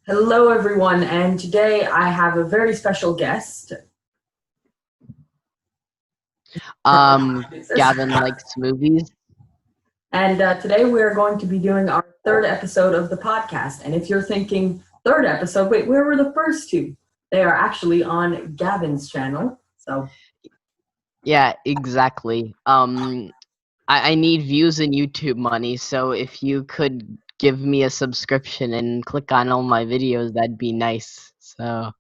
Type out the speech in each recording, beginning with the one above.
Hello, everyone, and today I have a very special guest. Gavin likes movies. And today we are going to be doing our third episode of the podcast. And if you're thinking, third episode, wait, where were the first two? They are actually on Gavin's channel. So, Yeah, exactly. I need views and YouTube money, so if you could give me a subscription and click on all my videos, that'd be nice. So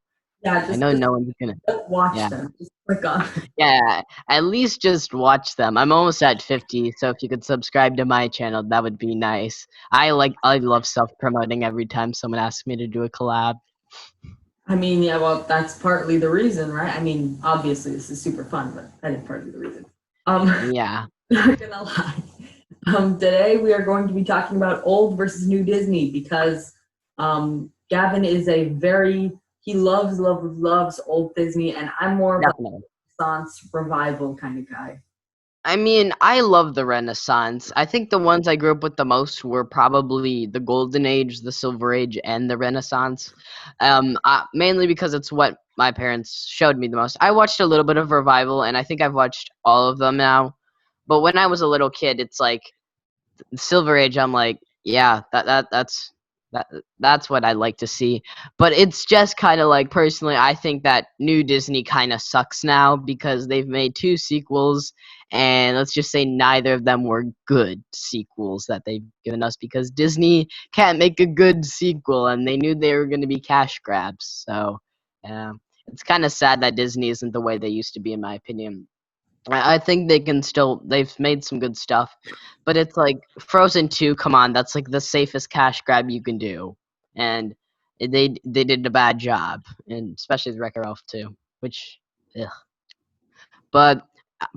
yeah, I just, know just no one's gonna. don't watch Yeah, them. Just click on. yeah. At least just watch them. I'm almost at 50, so if you could subscribe to my channel, that would be nice. I love self-promoting every time someone asks me to do a collab. I mean, yeah, well, that's partly the reason, right? I mean, obviously, this is super fun, but that is partly the reason. Yeah. Not gonna lie. Today we are going to be talking about old versus new Disney because Gavin is he loves old Disney, and I'm more of a Definitely. Renaissance revival kind of guy. I mean, I love the Renaissance. I think the ones I grew up with the most were probably the Golden Age, the Silver Age, and the Renaissance. Mainly because it's what my parents showed me the most. I watched a little bit of Revival, and I think I've watched all of them now. But when I was a little kid, it's like Silver Age. I'm like, yeah, that that's what I like to see. But it's just kind of like personally, I think that new Disney kind of sucks now because they've made two sequels, and let's just say neither of them were good sequels that they've given us because Disney can't make a good sequel, and they knew they were going to be cash grabs. So, yeah, it's kind of sad that Disney isn't the way they used to be, in my opinion. I think they can still. They've made some good stuff, but it's like Frozen 2. Come on, that's like the safest cash grab you can do, and they did a bad job, and especially the Wreck-It Ralph 2, which, ugh. But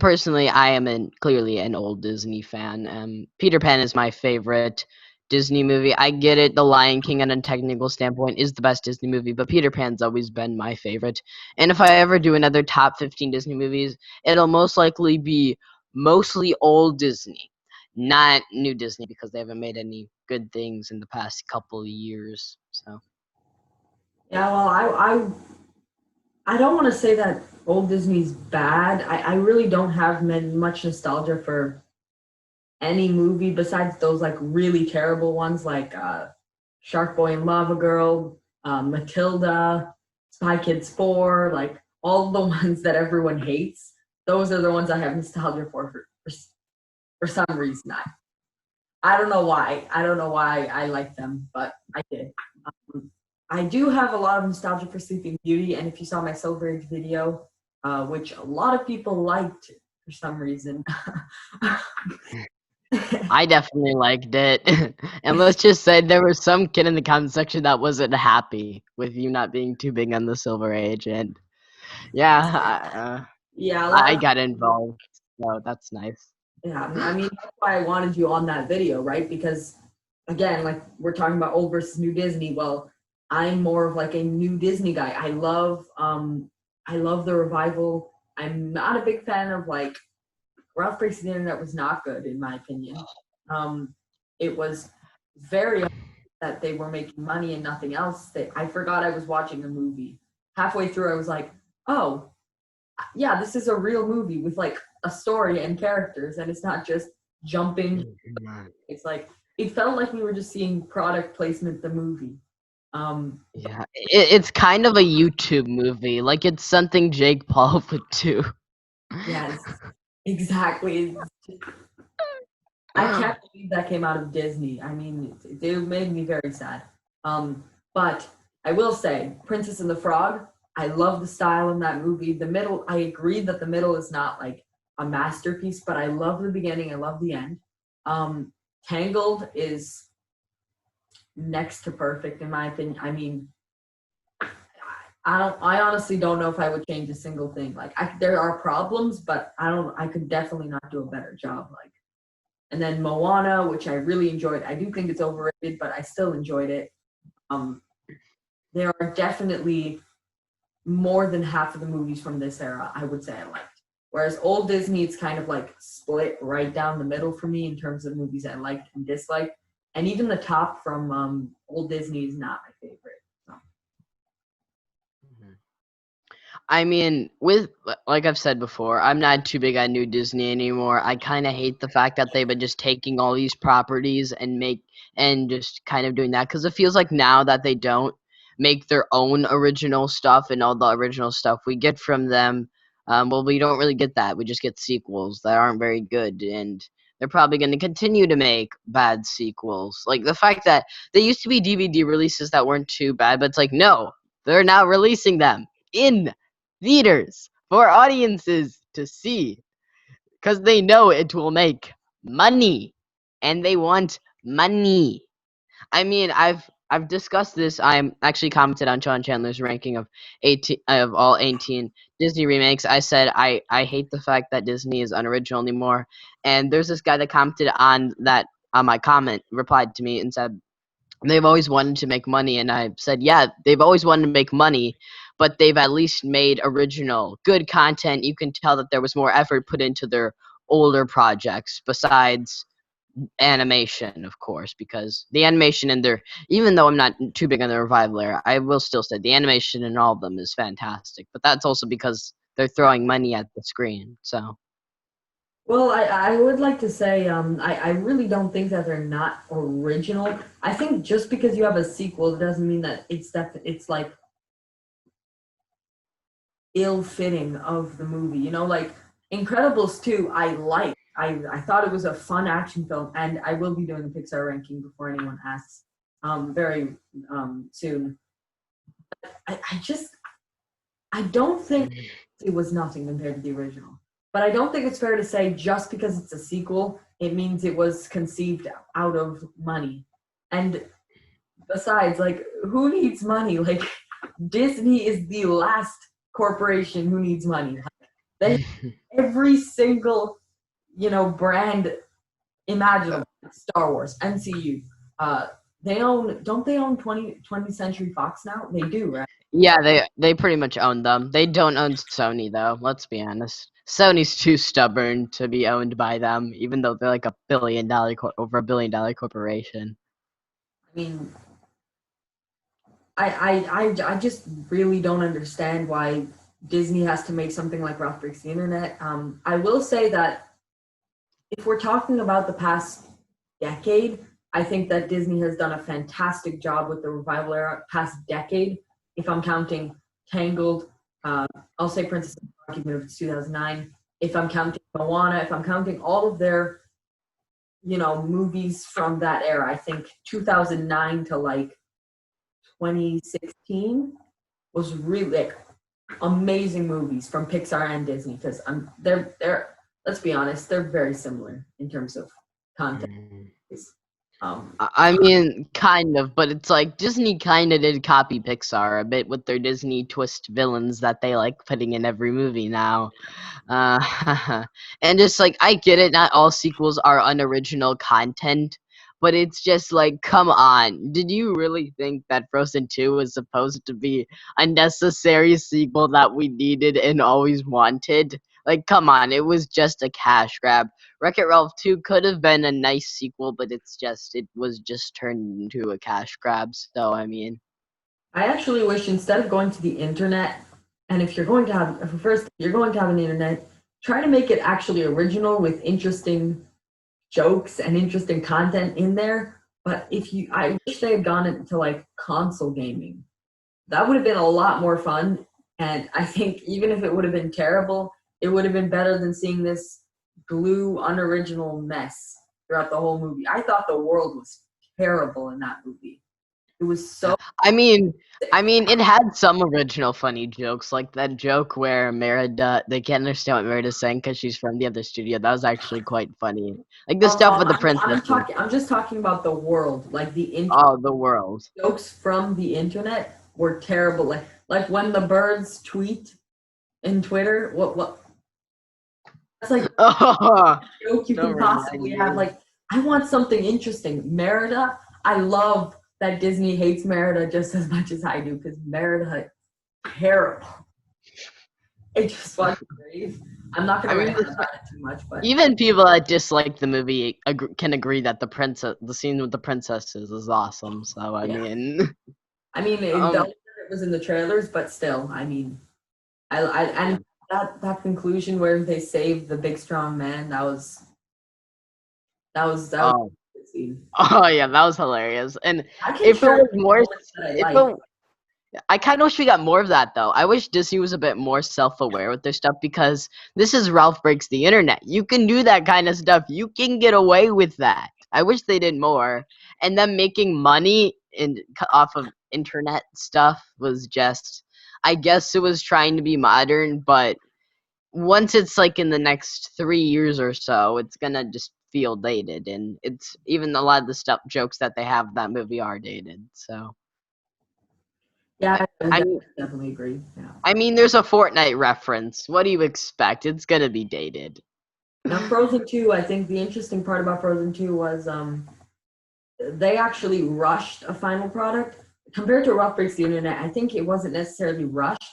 personally, I am clearly an old Disney fan. Peter Pan is my favorite Disney movie. I get it, The Lion King, on a technical standpoint, is the best Disney movie, but Peter Pan's always been my favorite. And if I ever do another top 15 Disney movies, it'll most likely be mostly old Disney, not new Disney, because they haven't made any good things in the past couple of years. So Yeah, well, I don't want to say that old Disney's bad. I really don't have much nostalgia for any movie besides those like really terrible ones like Shark Boy and Lava Girl, Matilda, Spy Kids 4, like all the ones that everyone hates. Those are the ones I have nostalgia for some reason. I don't know why. I don't know why I like them, but I did. I do have a lot of nostalgia for Sleeping Beauty, and if you saw my Silver Age video, which a lot of people liked for some reason. I definitely liked it. And let's just say there was some kid in the comment section that wasn't happy with you not being too big on the Silver Age, and yeah, Yeah, a lot I of got involved, so that's nice. yeah. I mean that's why I wanted you on that video, right? Because again, like we're talking about old versus new Disney. Well, I'm more of like a new Disney guy. I love the revival. I'm not a big fan of like Ralph Breaks the Internet was not good in my opinion. It was very obvious that they were making money and nothing else. I forgot I was watching a movie. Halfway through, I was like, "Oh, yeah, this is a real movie with like a story and characters, and it's not just jumping." It's like it felt like we were just seeing product placement, the movie. But Yeah, it's kind of a YouTube movie. Like it's something Jake Paul would do. yes, exactly. I can't believe that came out of Disney. I mean, it made me very sad. But I will say, Princess and the Frog, I love the style in that movie. The middle, I agree that the middle is not like a masterpiece, but I love the beginning. I love the end. Tangled is next to perfect in my opinion. I mean, I honestly don't know if I would change a single thing. Like, there are problems, but I don't. I could definitely not do a better job. Like. And then Moana, which I really enjoyed. I do think it's overrated, but I still enjoyed it. Um, there are definitely more than half of the movies from this era I would say I liked. Whereas old Disney, it's kind of like split right down the middle for me in terms of movies I liked and disliked. And even the top from old Disney is not my favorite. I mean, with like I've said before, I'm not too big on New Disney anymore. I kind of hate the fact that they've been just taking all these properties and just kind of doing that because it feels like now that they don't make their own original stuff and all the original stuff we get from them, well, we don't really get that. We just get sequels that aren't very good, and they're probably going to continue to make bad sequels. Like the fact that they used to be DVD releases that weren't too bad, but it's like no, they're now releasing them in theaters for audiences to see because they know it will make money and they want money. I mean, I've discussed this. I'm actually commented on Sean Chandler's ranking of 18 of all 18 Disney remakes. I said I hate the fact that Disney is unoriginal anymore. And there's this guy that commented on that on my comment, replied to me and said they've always wanted to make money, and I said, yeah, they've always wanted to make money, but they've at least made original, good content. You can tell that there was more effort put into their older projects besides animation, of course, because the animation in their, even though I'm not too big on the revival era, I will still say the animation in all of them is fantastic. But that's also because they're throwing money at the screen. So Well, I would like to say I really don't think that they're not original. I think just because you have a sequel doesn't mean that it's like ill-fitting of the movie. You know, like Incredibles 2, I thought it was a fun action film, and I will be doing a Pixar ranking before anyone asks very soon. I just I don't think it was nothing compared to the original. But I don't think it's fair to say just because it's a sequel, it means it was conceived out of money. And besides, like, who needs money? Like, Disney is the last corporation who needs money. They every single, brand imaginable. Star Wars, MCU. They own, don't they own 20th Century Fox now? They do, right? yeah, they pretty much own them. They don't own Sony though. Let's be honest. Sony's too stubborn to be owned by them, even though they're like over $1 billion corporation. I mean, I just really don't understand why Disney has to make something like Ralph Breaks the Internet. I will say that if we're talking about the past decade, I think that Disney has done a fantastic job with the revival era past decade. If I'm counting Tangled, I'll say Princess and the Frog, even if it's 2009. If I'm counting Moana, if I'm counting all of their, movies from that era, I think 2009 to like 2016 was really like amazing movies from Pixar and Disney because they're let's be honest, they're very similar in terms of content. I mean, kind of, but it's like Disney kind of did copy Pixar a bit with their Disney twist villains that they like putting in every movie now. And just like I get it, not all sequels are unoriginal content, but it's just like, come on, did you really think that Frozen 2 was supposed to be a necessary sequel that we needed and always wanted? Like, come on, it was just a cash grab. Wreck-It Ralph 2 could have been a nice sequel, but it was just turned into a cash grab. So I mean, I actually wish instead of going to the internet, and if you're going to have first, you're going to have an internet, try to make it actually original with interesting jokes and interesting content in there. But I wish they had gone into like console gaming. That would have been a lot more fun. And I think even if it would have been terrible, it would have been better than seeing this blue, unoriginal mess throughout the whole movie. I thought the world was terrible in that movie. It was so I mean, sick. it had some original funny jokes, like that joke where Merida, they can't understand what Merida's saying because she's from the other studio. That was actually quite funny. Like the stuff with the princesses. I'm just talking about the world. Like Oh, the world. jokes from the internet were terrible. Like when the birds tweet in Twitter. What? That's like Oh, joke you don't can remind possibly have. me. Like, I want something interesting. Merida, I love that Disney hates Merida just as much as I do because Merida is terrible. It just wasn't great. I'm not I gonna mean, rant about it too much, but even people that dislike the movie can agree that the scene with the princesses is awesome. So I yeah. mean, I mean, um, it was in the trailers, but still, I mean, And Yeah. that conclusion where they saved the big strong man, that was Oh. a good scene. Oh yeah, that was hilarious. And I can if it share was more, moments that I if like. it I kind of wish we got more of that though. I wish Disney was a bit more self-aware with their stuff because this is Ralph Breaks the Internet. You can do that kind of stuff. You can get away with that. I wish they did more. And them making money off of internet stuff was just, I guess it was trying to be modern, but once it's like in the next 3 years or so, it's gonna just feel dated. And it's even a lot of the stuff jokes that they have in that movie are dated. So Yeah, I would I definitely agree. Yeah. I mean, there's a Fortnite reference. What do you expect? It's gonna be dated. Now, Frozen 2, I think the interesting part about Frozen 2 was they actually rushed a final product. Compared to Rough Breaks the Internet, I think it wasn't necessarily rushed.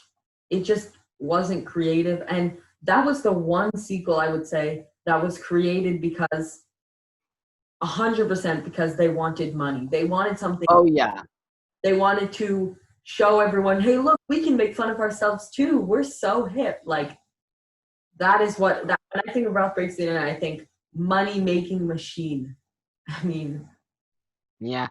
It just wasn't creative. And that was the one sequel I would say that was created because 100% because they wanted money. They wanted something, Oh yeah, they wanted to show everyone, hey, look, we can make fun of ourselves too. We're so hip. Like, that is what that when I think of Ralph Breaks the Internet, I think money making machine. I mean, yeah.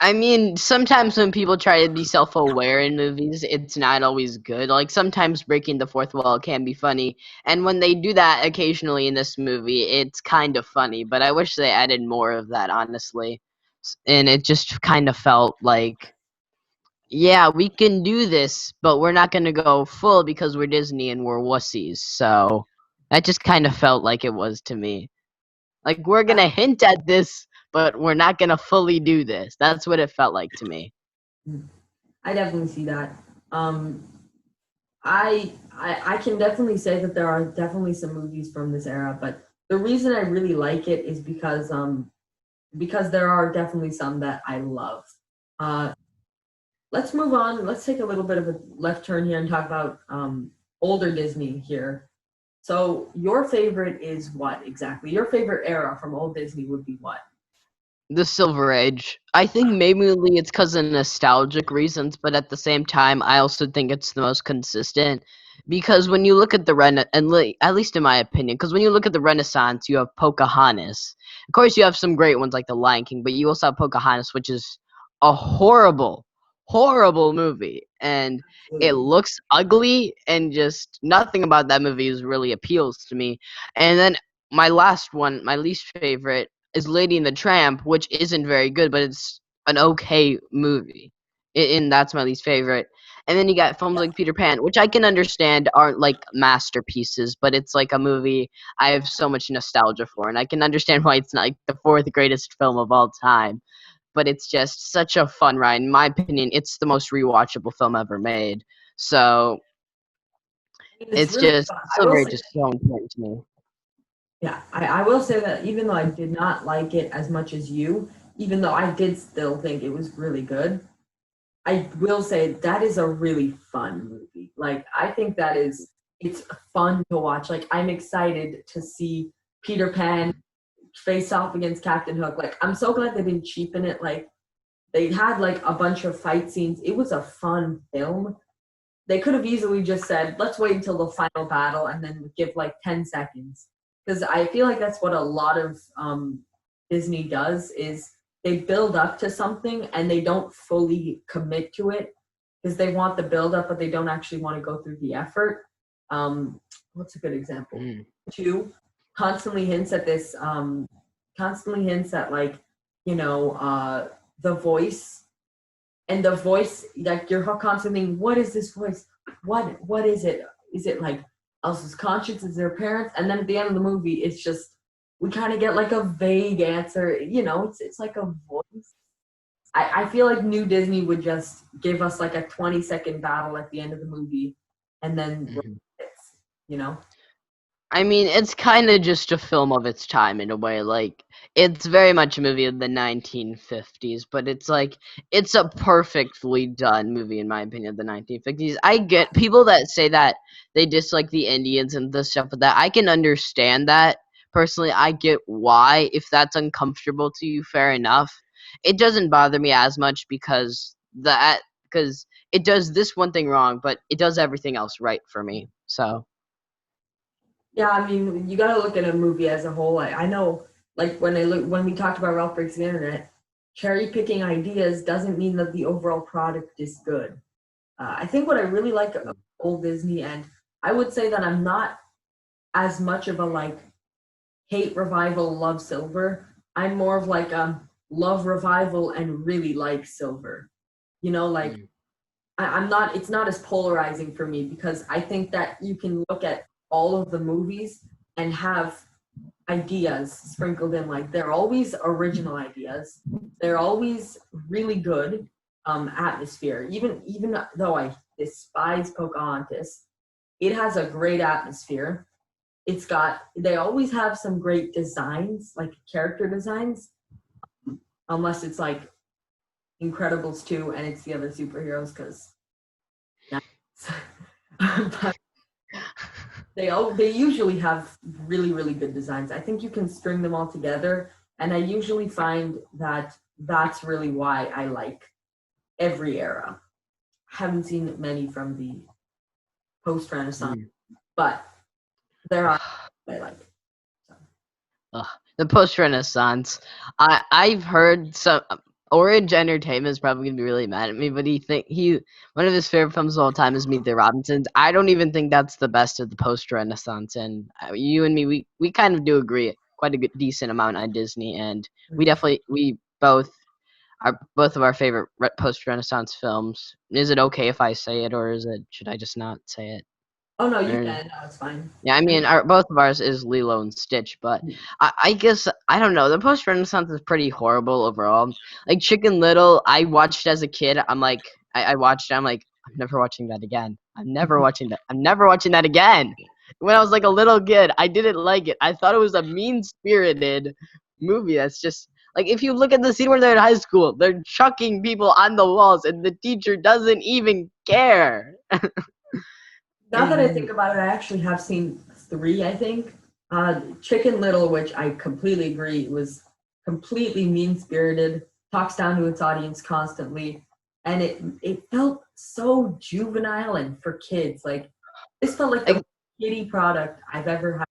I mean, sometimes when people try to be self-aware in movies, it's not always good. Like sometimes breaking the fourth wall can be funny, and when they do that occasionally in this movie, it's kind of funny. But I wish they added more of that, honestly. And it just kind of felt like, yeah, we can do this, but we're not gonna go full because we're Disney and we're wussies. So that just kind of felt like it was to me. Like we're I, gonna hint at this, but we're not gonna fully do this. That's what it felt like to me. I definitely see that. Um, I can definitely say that there are definitely some movies from this era, but the reason I really like it is because there are definitely some that I love. Uh, let's move on. Let's take a little bit of a left turn here and talk about older Disney here. So your favorite is what exactly? Your favorite era from old Disney would be what? The Silver Age. I think mainly it's because of nostalgic reasons, but at the same time, I also think it's the most consistent. Because when you look at the at least in my opinion, because when you look at the Renaissance, you have Pocahontas. Of course, you have some great ones like The Lion King, but you also have Pocahontas, which is a horrible, horrible movie, and it Absolutely. looks ugly, and just nothing about that movie is really appeals to me. And then my last one, my least favorite is Lady and the Tramp, which isn't very good, but it's an okay movie. And that's my least favorite. And then you got films like Peter Pan, which I can understand aren't like masterpieces, but it's like a movie I have so much nostalgia for, and I can understand why it's not like the fourth greatest film of all time. But it's just such a fun ride. In my opinion, it's the most rewatchable film ever made. So I mean, it's it's really just fun. I Silver will Age say, is so important to me. yeah, I will say that even though I did not like it as much as you, even though I did still think it was really good, I will say that is a really fun movie. Like, I think it's fun to watch. Like, I'm excited to see Peter Pan face off against Captain Hook. Like, I'm so glad they didn't cheapen it. Like, they had like a bunch of fight scenes. It was a fun film. They could have easily just said, let's wait until the final battle and then give like 10 seconds. Because I feel like that's what a lot of Disney does is they build up to something and they don't fully commit to it because they want the build up, but they don't actually want to go through the effort. What's a good example? Mm. Two constantly hints at this, constantly hints at like, you know, the voice and the voice, like you're constantly thinking, what is this voice? What is it? Is it like Elsa's conscience? Is their parents? And then at the end of the movie, it's just we kind of get like a vague answer. You know, it's like a voice. I feel like New Disney would just give us like a 20-second battle at the end of the movie, and then Mhm. you know. I mean, it's kind of just a film of its time in a way. Like, it's very much a movie of the 1950s, but it's like, it's a perfectly done movie, in my opinion, of the 1950s. I get people that say that they dislike the Indians and the stuff with that. I can understand that. Personally, I get why. If that's uncomfortable to you, fair enough. It doesn't bother me as much because that because it does this one thing wrong, but it does everything else right for me. So Yeah, I mean, you got to look at a movie as a whole. I know, like when we talked about Ralph Breaks the Internet, cherry picking ideas doesn't mean that the overall product is good. I think what I really like of old Disney, and I would say that I'm not as much of a like hate revival, love Silver. I'm more of like love revival and really like Silver. You know, like mm, I'm not. It's not as polarizing for me because I think that you can look at all of the movies and have ideas sprinkled in. Like they're always original ideas. They're always really good atmosphere. Even though I despise Pocahontas, it has a great atmosphere. They always have some great designs, like character designs, unless it's like Incredibles 2 and it's the other superheroes because but they usually have really good designs. I think you can string them all together, and I usually find that that's really why I like every era. Haven't seen many from the post Renaissance, mm. but there are I like. So. Ugh, the post Renaissance. I've heard some Orange Entertainment is probably gonna be really mad at me, but he one of his favorite films of all time is Meet the Robinsons. I don't even think that's the best of the post Renaissance, and you and me we kind of do agree quite a good, decent amount on Disney, and we both are both of our favorite post Renaissance films. Is it okay if I say it, or is it should I just not say it? Oh no, you Or- can. No, it's fine. Yeah, I mean, both of ours is Lilo and Stitch, but I guess I don't know. The post Renaissance is pretty horrible overall. Like Chicken Little, I watched as a kid. I'm like, I watched it. I'm like, I'm never watching that again. I'm never watching that. I'm never watching that again. When I was like a little kid, I didn't like it. I thought it was a mean spirited movie. That's just like if you look at the scene where they're in high school, they're chucking people on the walls, and the teacher doesn't even care. Now that I think about it, I actually have seen three, I think. Chicken Little, which I completely agree, was completely mean spirited, talks down to its audience constantly, and it felt so juvenile and for kids. Like this felt like the Like most kiddie product I've ever had.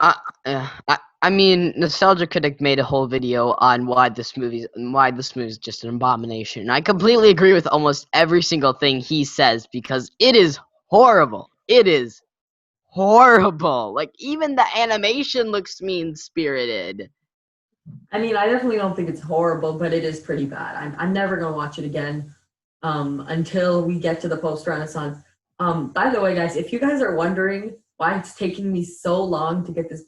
I, I mean, Nostalgia Critic made a whole video on why this movie is just an abomination. And I completely agree with almost every single thing he says because it is horrible. It is horrible. Like even the animation looks mean spirited. I mean, I definitely don't think it's horrible, but it is pretty bad. I'm never gonna watch it again until we get to the post Renaissance. By the way, guys, if you guys are wondering why it's taking me so long to get this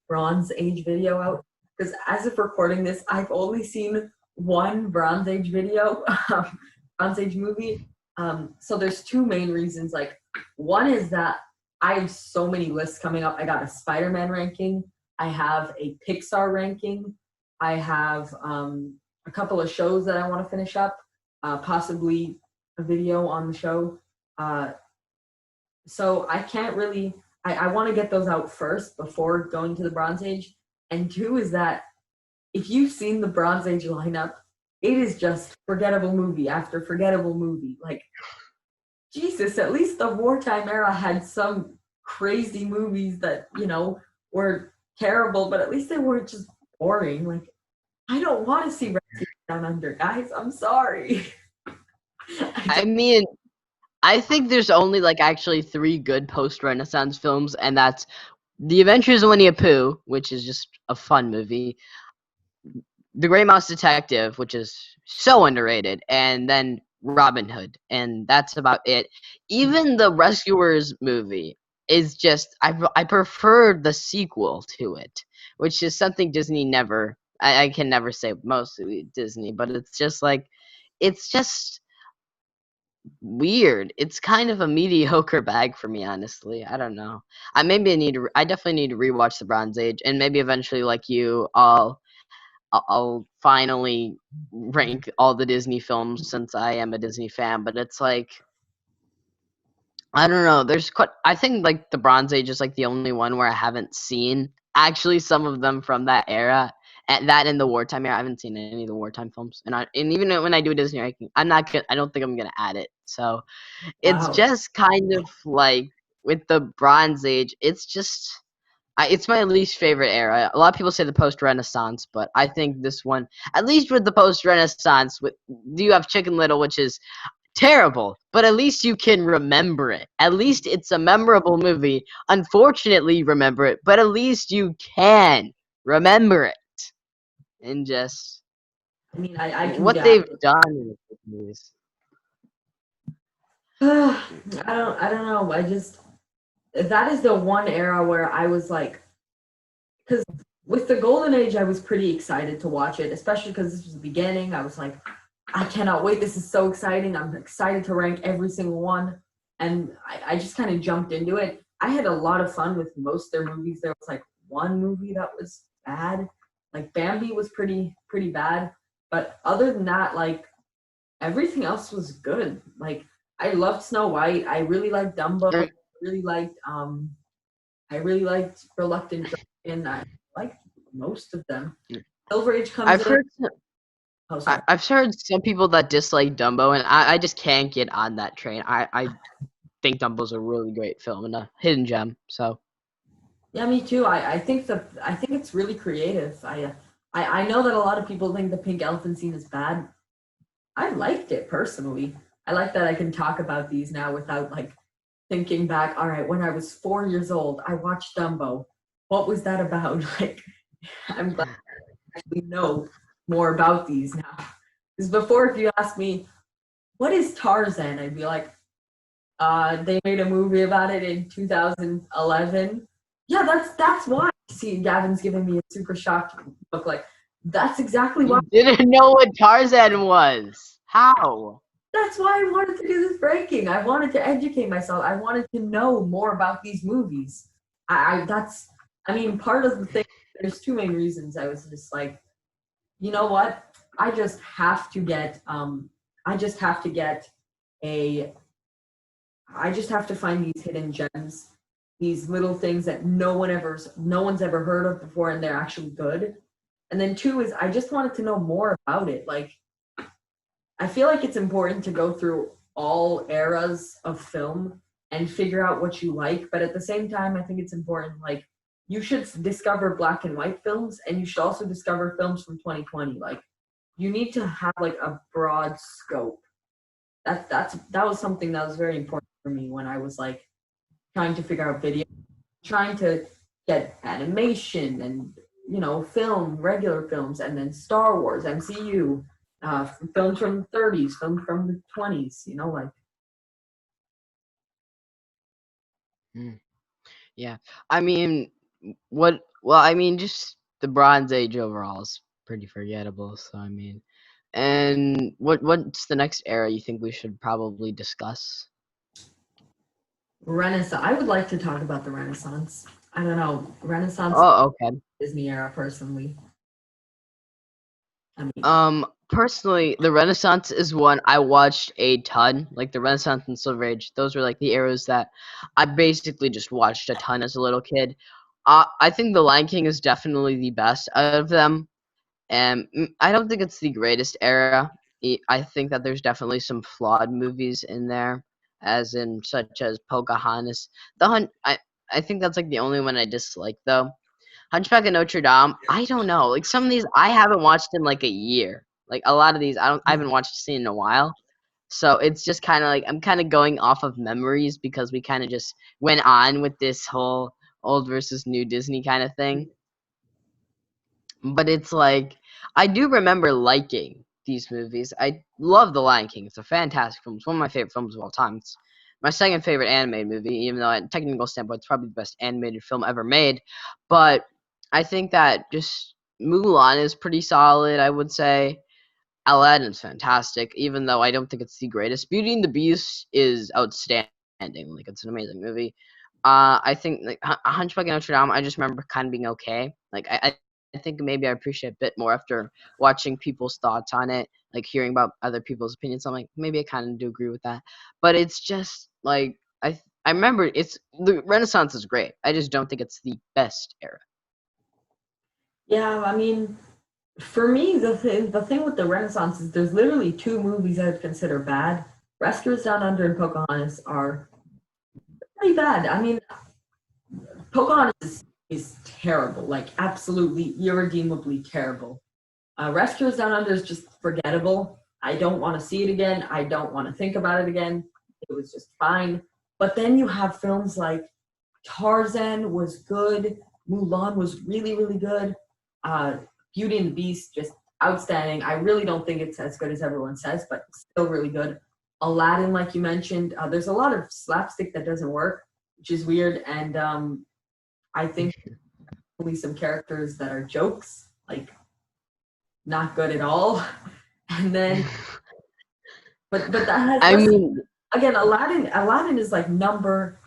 Bronze Age video out, because as of recording this, I've only seen one Bronze Age video, Bronze Age movie. So there's two main reasons. Like, one is that I have so many lists coming up. I got a Spider-Man ranking. I have a Pixar ranking. I have a couple of shows that I want to finish up, possibly a video on the show. Uh, so I can't really. I want to get those out first before going to the Bronze Age. And two is that if you've seen the Bronze Age lineup, it is just forgettable movie after forgettable movie. Like Jesus, at least the wartime era had some crazy movies that were terrible, but at least they weren't just boring. Like I don't want to see Rescue Down Under, guys. I'm sorry. I mean, I think there's only like actually three good post Renaissance films, and that's The Adventures of Winnie the Pooh, which is just a fun movie. The Gray Mouse Detective, which is so underrated, and then Robin Hood, and that's about it. Even the Rescuers movie is just I prefer the sequel to it, which is something Disney never I can never say mostly Disney, but it's just like it's just weird. It's kind of a mediocre bag for me, honestly. I don't know. I definitely need to rewatch the Bronze Age, and maybe eventually, like you, I'll finally rank all the Disney films since I am a Disney fan, but it's like I don't know. There's quite. I think like the Bronze Age is like the only one where I haven't seen actually some of them from that era, At that in the wartime era, I haven't seen any of the wartime films, and even when I do a Disney ranking, I don't think I'm gonna add it. So it's Wow. just kind of like with the Bronze Age, it's my least favorite era. A lot of people say the post Renaissance, but I think this one, at least with the post Renaissance, with you have Chicken Little, which is terrible, but at least you can remember it. At least it's a memorable movie. Unfortunately, remember it, but at least you can remember it. And just I mean, I can what get. they've done in the movies. I don't know. I just that is the one era where I was like, because with the Golden Age, I was pretty excited to watch it, especially because this was the beginning. I was like, I cannot wait. This is so exciting. I'm excited to rank every single one. And I just kind of jumped into it. I had a lot of fun with most of their movies. There was like one movie that was bad. Like Bambi was pretty bad. But other than that, like everything else was good. Like I loved Snow White. I really liked Dumbo. Er, Really liked I really liked Reluctant Dragon. I liked most of them. Silver Age comes I've in. heard Oh, sorry. I've heard some people that dislike Dumbo, and I just can't get on that train. I think Dumbo's a really great film and a hidden gem. So Yeah, me too. I think it's really creative. I know that a lot of people think the pink elephant scene is bad. I liked it personally. I like that I can talk about these now without like thinking back. All right, when I was 4 years old, I watched Dumbo. What was that about? Like, I'm glad I actually know more about these now. Because before, if you asked me, what is Tarzan? I'd be like, they made a movie about it in 2011. Yeah, that's why. See, Gavin's giving me a super shocked look. Like, that's exactly why. you didn't know what Tarzan was. How? That's why I wanted to do this breaking. I wanted to educate myself. I wanted to know more about these movies. I that's I mean, part of the thing. There's two main reasons. I was just like, you know what? I just have to get. I just have to get a I just have to find these hidden gems, these little things that no one's ever heard of before and they're actually good. And then two is I just wanted to know more about it. Like I feel like it's important to go through all eras of film and figure out what you like, but at the same time I think it's important like you should discover black and white films and you should also discover films from 2020. Like you need to have like a broad scope. That was something that was very important for me when I was like trying to figure out video, trying to get animation and film, regular films, and then Star Wars, MCU, films from the 30s, films from the 20s. Like Hmm. Yeah, I mean, what? Well, I mean, just the Bronze Age overall is pretty forgettable. So I mean, and what's the next era you think we should probably discuss? Renaissance. I would like to talk about the Renaissance. I don't know, Renaissance Oh, okay. Disney era personally. I mean, Personally, the Renaissance is one I watched a ton. Like the Renaissance and Silver Age, those were like the eras that I basically just watched a ton as a little kid. I think The Lion King is definitely the best out of them, and I don't think it's the greatest era. I think that there's definitely some flawed movies in there, as in such as Pocahontas. I think that's like the only one I dislike though. Hunchback of Notre Dame, I don't know. Like some of these I haven't watched in like a year. Like a lot of these I haven't watched a scene in a while. So it's just kind of like I'm kind of going off of memories because we kind of just went on with this whole old versus new Disney kind of thing. But it's like I do remember liking these movies. I love The Lion King. It's a fantastic film. It's one of my favorite films of all time. It's my second favorite animated movie, even though at technical standpoint it's probably the best animated film ever made. But I think that just Mulan is pretty solid, I would say. Aladdin's fantastic, even though I don't think it's the greatest. Beauty and the Beast is outstanding. Like it's an amazing movie. I think like Hunchback of Notre Dame. I just remember kind of being okay. Like I think maybe I appreciate a bit more after watching people's thoughts on it, like hearing about other people's opinions. I'm like maybe I kind of do agree with that, but it's just like I remember it's the Renaissance is great. I just don't think it's the best era. yeah, I mean, For me, the thing with the Renaissance is there's literally two movies I would consider bad. Rescuers Down Under and Pocahontas are pretty bad. I mean, Pocahontas is terrible, like absolutely irredeemably terrible. Rescuers Down Under is just forgettable. I don't want to see it again. I don't want to think about it again. It was just fine. But then you have films like Tarzan was good. Mulan was really, really good. Uh, Beauty and the Beast, just outstanding. I really don't think it's as good as everyone says, but still really good. Aladdin, like you mentioned, there's a lot of slapstick that doesn't work, which is weird. And I think only some characters that are jokes, like not good at all. And then, but that has I less. mean, Again, Aladdin is like number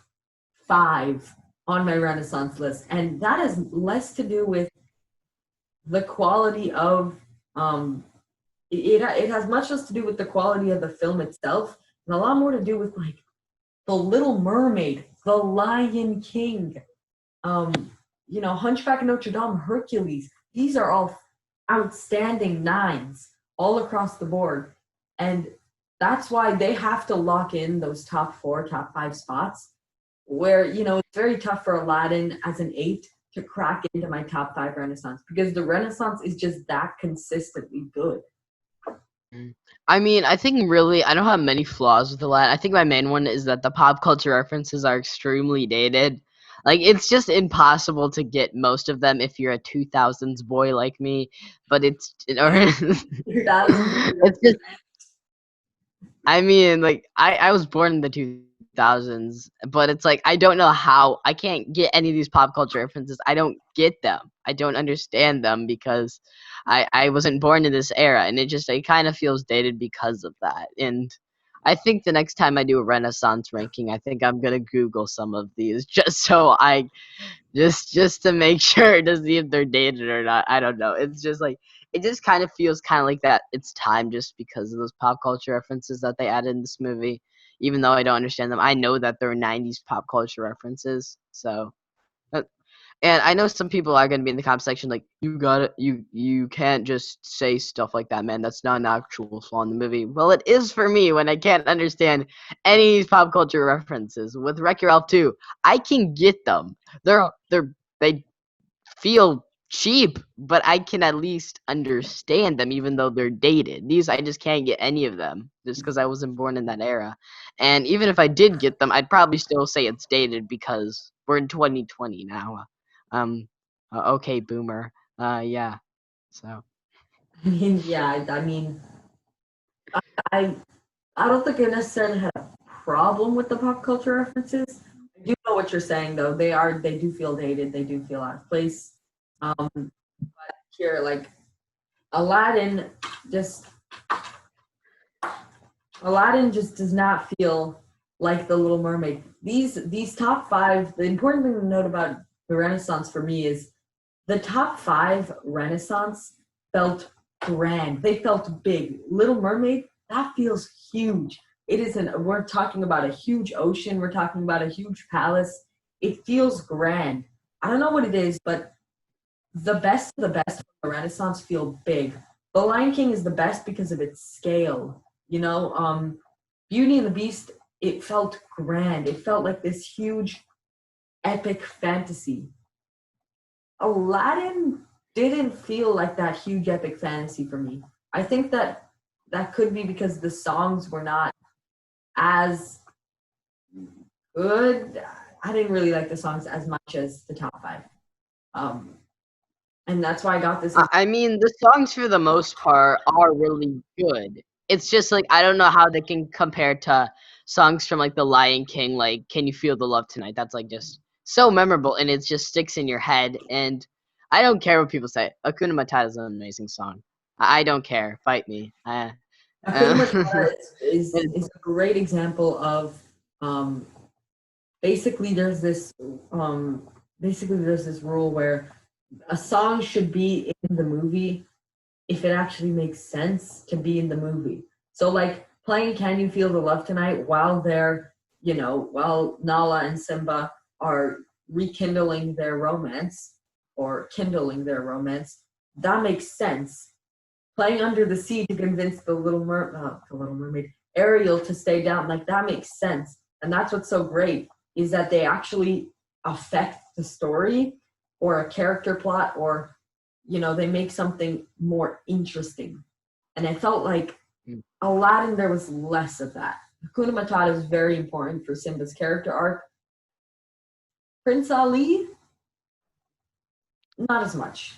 5 on my Renaissance list, and that has less to do with the quality of it has much less to do with the quality of the film itself, and a lot more to do with like the Little Mermaid, the Lion King, um, Hunchback of Notre Dame, Hercules. These are all outstanding nines all across the board. And that's why they have to lock in those top 4, top 5 spots. Where, it's very tough for Aladdin as an 8 to crack into my top 5 Renaissance because the Renaissance is just that consistently good. I mean, I think really I don't have many flaws with Aladdin. I think my main one is that the pop culture references are extremely dated. Like it's just impossible to get most of them if you're a 2000s boy like me. But or 2000 it's just I mean, like I was born in the 2000s, but it's like I don't know how I can't get any of these pop culture references. I don't get them. I don't understand them because I wasn't born in this era, and it kind of feels dated because of that. And I think the next time I do a Renaissance ranking, I think I'm gonna Google some of these just so I just to make sure to see if they're dated or not. I don't know. It's just like it just kind of feels kind of like that. It's time just because of those pop culture references that they added in this movie. Even though I don't understand them, I know that they're '90s pop culture references. So, uh, and I know some people are gonna be in the comment section like, "You got it. You can't just say stuff like that, man. That's not an actual flaw in the movie." Well, it is for me when I can't understand any of these pop culture references. With Wreck Your Ralph 2, I can get them. They feel cheap, but I can at least understand them even though they're dated. These I just can't get any of them just because I wasn't born in that era. And even if I did get them, I'd probably still say it's dated because we're in 2020 now. Um, okay, boomer. Yeah. So. I mean, yeah, I mean, I I don't think I necessarily had a problem with the pop culture references. I do know what you're saying though. They do feel dated. They do feel out of place. Um, Here, like Aladdin, just Aladdin just does not feel like the Little Mermaid. These top 5. The important thing to note about the Renaissance for me is the top 5 Renaissance felt grand. They felt big. Little Mermaid, that feels huge. We're talking about a huge ocean. We're talking about a huge palace. It feels grand. I don't know what it is, but the best of the best of the Renaissance feel big. The Lion King is the best because of its scale. Beauty and the Beast, it felt grand. It felt like this huge, epic fantasy. Aladdin didn't feel like that huge epic fantasy for me. I think that could be because the songs were not as good. I didn't really like the songs as much as the top 5. Um, and that's why I got this. I mean, the songs for the most part are really good. It's just like I don't know how they can compare to songs from like The Lion King, like "Can You Feel the Love Tonight?" That's like just so memorable, and it just sticks in your head. And I don't care what people say. Akuna Matata is an amazing song. I don't care. Fight me. Hakuna Uh, Matata is a great example of um, basically there's this um, there's this rule where a song should be in the movie if it actually makes sense to be in the movie. So like playing Can You Feel the Love Tonight while while Nala and Simba are rekindling their romance or kindling their romance, that makes sense. Playing under the sea to convince the Little Mermaid, Ariel to stay down, like that makes sense. And that's what's so great is that they actually affect the story or a character plot, or they make something more interesting. And I felt like Mm. Aladdin, there was less of that. Hakuna Matata is very important for Simba's character arc. Prince Ali, not as much.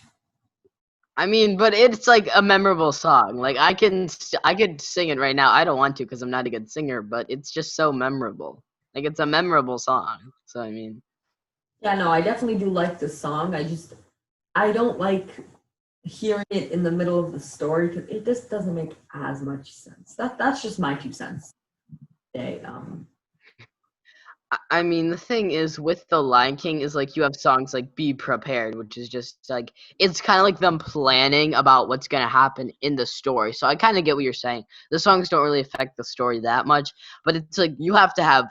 I mean, but it's like a memorable song. Like I could sing it right now. I don't want to because I'm not a good singer, but it's just so memorable. Like it's a memorable song. So I mean, Yeah, no, I definitely do like the song. I don't like hearing it in the middle of the story because it just doesn't make as much sense. That's just my 2 cents. They, I mean, the thing is with the Lion King is like you have songs like "Be Prepared," which is just like it's kind of like them planning about what's gonna happen in the story. So I kind of get what you're saying. The songs don't really affect the story that much, but it's like you have to have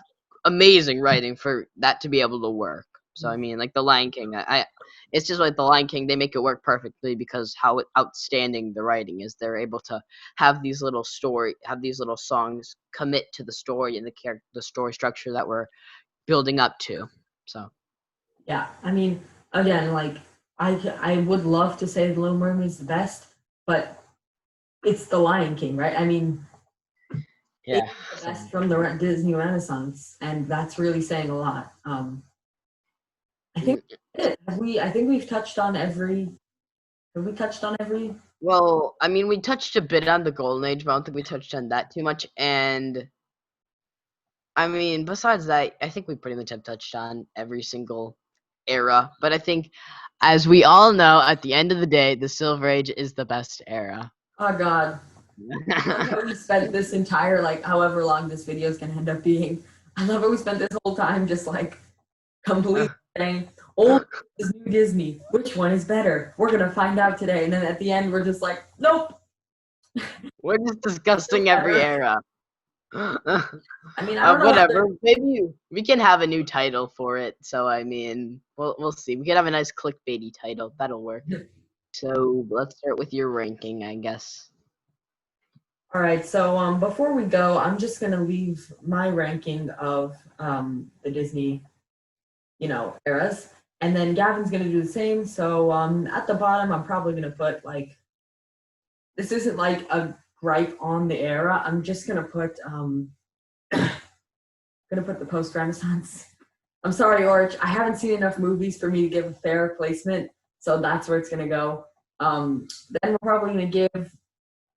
amazing writing for that to be able to work. So I mean, like the Lion King, it's just like the Lion King. They make it work perfectly because how outstanding the writing is. They're able to have these little songs commit to the story and the story structure that we're building up to. So yeah, I mean, again, like I would love to say the Little Mermaid's the best, but it's the Lion King, right? I mean, it's yeah. the So best from the Disney Renaissance, and that's really saying a lot. I think mm, it. Have we? I think we've touched on every. Have we touched on every? well, I mean, we touched a bit on the Golden Age, but I don't think we touched on that too much. And I mean, besides that, I think we pretty much have touched on every single era. But I think, as we all know, at the end of the day, the Silver Age is the best era. Oh God, I love how we spent this entire like however long this video is gonna end up being. I love how we spent this whole time just like completely saying old is new Disney. Which one is better? We're gonna find out today. And then at the end, we're just like, nope, We're just still discussing every better. era. I mean, I don't know. Whatever. Maybe we can have a new title for it. So I mean, we'll see. We could have a nice clickbaity title. That'll work. So let's start with your ranking, I guess. All right, so before we go, I'm just gonna leave my ranking of the Disney, eras, and then Gavin's gonna do the same. So at the bottom, I'm probably gonna put like this isn't like a gripe on the era. I'm just gonna put the post Renaissance. I'm sorry, Orch. I haven't seen enough movies for me to give a fair placement, so that's where it's gonna go. Then we're probably gonna give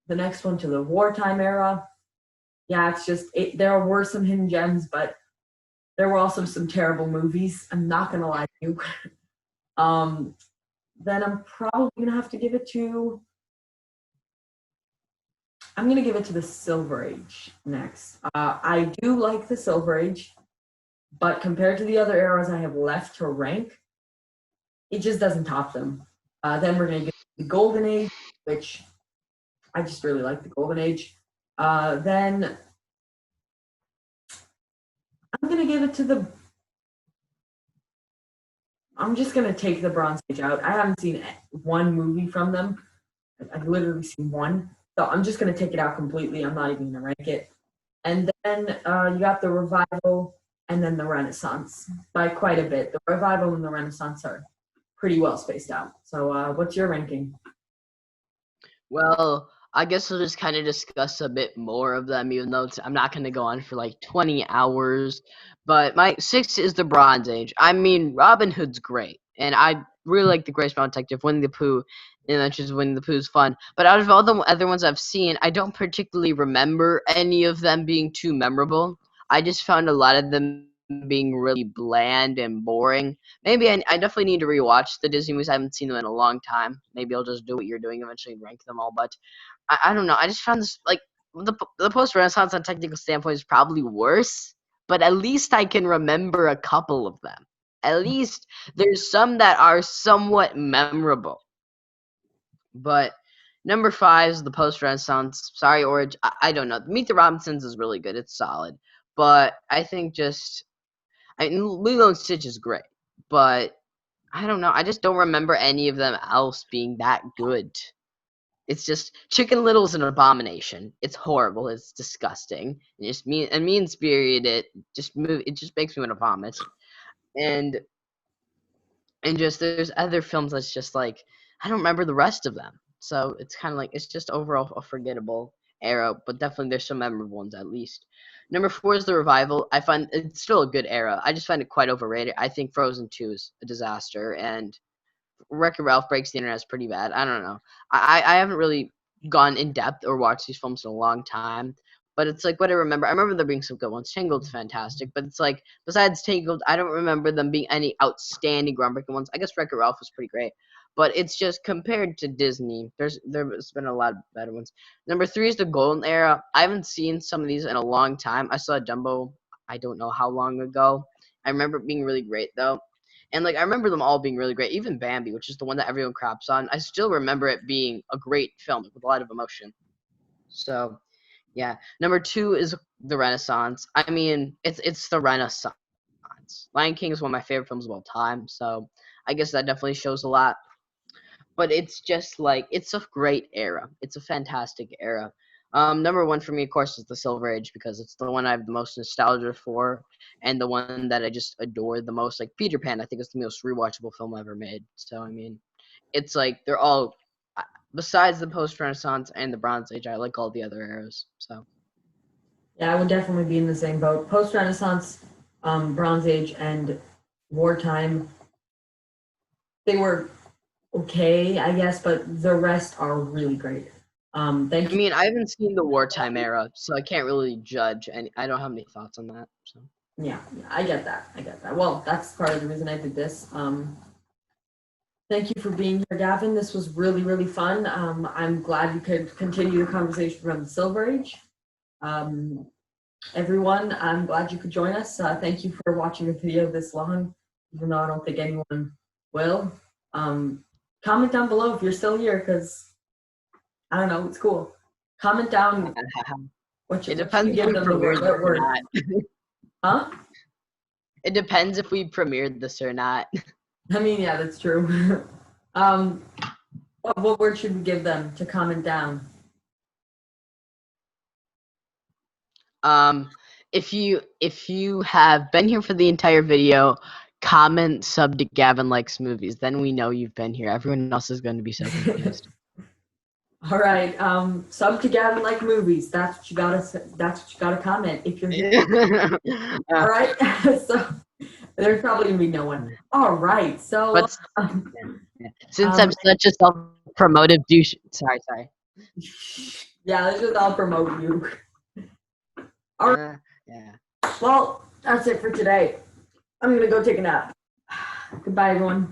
the next one to the wartime era. Yeah, it's just there were some hidden gems, but there were also some terrible movies. I'm not gonna lie to you. um, then I'm probably gonna have to give it to. I'm gonna give it to the Silver Age next. I do like the Silver Age, but compared to the other eras I have left to rank, it just doesn't top them. Then we're gonna get the Golden Age, which I just really like the Golden Age. Then I'm gonna give it to the. I'm just gonna take the Bronze Age out. I haven't seen one movie from them. I've literally seen one, so I'm just gonna take it out completely. I'm not even gonna rank it. And then you got the Revival and then the Renaissance by quite a bit. The Revival and the Renaissance are pretty well spaced out. So what's your ranking? Well, I guess we'll just kind of discuss a bit more of them, even though I'm not going to go on for like 20 hours. But my six is the Bronze Age. I mean, Robin Hood's great, and I really like the Grace Mountain Detective, Winnie the Pooh, and that's just Winnie the Pooh's fun. But out of all the other ones I've seen, I don't particularly remember any of them being too memorable. I just found a lot of them being really bland and boring. Maybe I definitely need to rewatch the Disney movies. I haven't seen them in a long time. Maybe I'll just do what you're doing eventually and rank them all. But I don't know. I just found this like the post Renaissance on technical standpoint is probably worse. But at least I can remember a couple of them. At least there's some that are somewhat memorable. But number five is the post Renaissance. Sorry, Orange. I don't know. Meet the Robinsons is really good. It's solid. But I think just Lilo and Stitch is great. But I don't know. I just don't remember any of them else being that good. It's just Chicken Little's an abomination. It's horrible. It's disgusting. And just mean spirited. It just makes me want to vomit. And just there's other films that's just like I don't remember the rest of them. So it's kind of like it's just overall a forgettable era, but definitely there's some memorable ones at least. Number 4 is The Revival. I find it's still a good era. I just find it quite overrated. I think Frozen 2 is a disaster, and Wreck-It Ralph Breaks the Internet is pretty bad. I don't know. I haven't really gone in depth or watched these films in a long time, but it's like what I remember. I remember there being some good ones. Tangled's fantastic, but it's like besides Tangled, I don't remember them being any outstanding groundbreaking ones. I guess Wreck-It Ralph was pretty great, but it's just compared to Disney, there's been a lot of better ones. Number 3 is the Golden Era. I haven't seen some of these in a long time. I saw Dumbo. I don't know how long ago. I remember it being really great though. And like I remember them all being really great. Even Bambi, which is the one that everyone craps on, I still remember it being a great film with a lot of emotion. So yeah. Number 2 is the Renaissance. I mean, it's the Renaissance. Lion King is one of my favorite films of all time, so I guess that definitely shows a lot. But it's just like it's a great era. It's a fantastic era. Number 1 for me, of course, is the Silver Age because it's the one I have the most nostalgia for, and the one that I just adore the most. Like Peter Pan, I think it's the most rewatchable film ever made. So I mean, it's like they're all besides the post Renaissance and the Bronze Age. I like all the other eras. So Yeah, I would definitely be in the same boat. Post Renaissance, Bronze Age, and wartime. They were okay, I guess, but the rest are really great. Thank I you. mean, I haven't seen the wartime era, so I can't really judge, and I don't have any thoughts on that. So Yeah, I get that. I get that. Well, that's part of the reason I did this. Thank you for being here, Gavin. This was really, really fun. I'm glad you could continue the conversation around the Silver Age. Um, Everyone, I'm glad you could join us. Thank you for watching a video this long, even though I don't think anyone will. Comment down below if you're still here, because I don't know, it's cool. Comment down what it should you depends if give we them the premiered this word, or word, not. huh? It depends if we premiered this or not. I mean, yeah, that's true. um, what word should we give them to comment down? Um, if you have been here for the entire video, comment sub to Gavin likes movies. Then we know you've been here. Everyone else is going to be so confused. All right, sub to Gavin like movies. That's what you gotta. That's what you gotta comment if you're here. All right, so there's probably gonna be no one. All right, so but since I'm such a self-promotive douche, sorry. yeah, let's just all promote you. All right, Yeah. well, that's it for today. I'm gonna go take a nap. Goodbye, everyone.